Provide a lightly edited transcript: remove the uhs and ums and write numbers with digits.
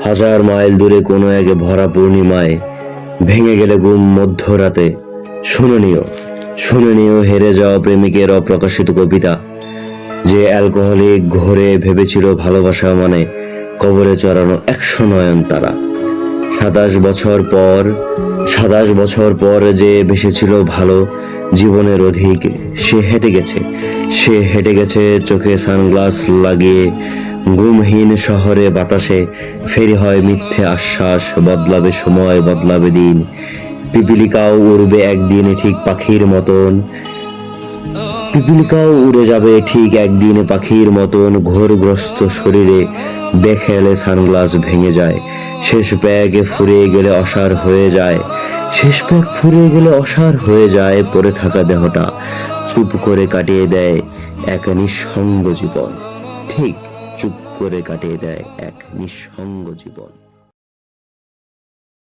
হাজার মাইল দূরে কোনো এক ভরা পূর্ণিমায় ভেঙে গেলে ঘুম মধ্যরাতে। শুনে নিও হেরে যাওয়া প্রেমিকের অপ্রকাশিত কবিতা। যে অ্যালকোহলিক ঘোরে ভেবেছিল ভালোবাসা মানে কবরে চড়ানো 100 নয়নতারা। 27 বছর পর যে বেসেছিল ভালো জীবনের অধিক, সে হেঁটে গেছে চোখে সানগ্লাস লাগিয়ে ঘুমহীন শহরে বাতাসে। ফেরি হয় মিথ্যে আশ্বাস, বদলাবে সময়, বদলাবে দিন। পিপিলিকাও উড়বে একদিন ঠিক পাখির মতন, পিপিলিকাও উড়ে যাবে ঠিক একদিন পাখির মতন। ঘোরগ্রস্ত শরীরে বেখেয়ালে সানগ্লাস ভেঙে যায়। শেষ প্যাগ ফুরিয়ে গেলে অসাড় হয়ে যায় পড়ে থাকা দেহটা। চুপ করে কাটিয়ে দেয় এক নিঃসঙ্গ জীবন। ঠিক চুপ করে কাটিয়ে দেয় এক নিঃসঙ্গ জীবন।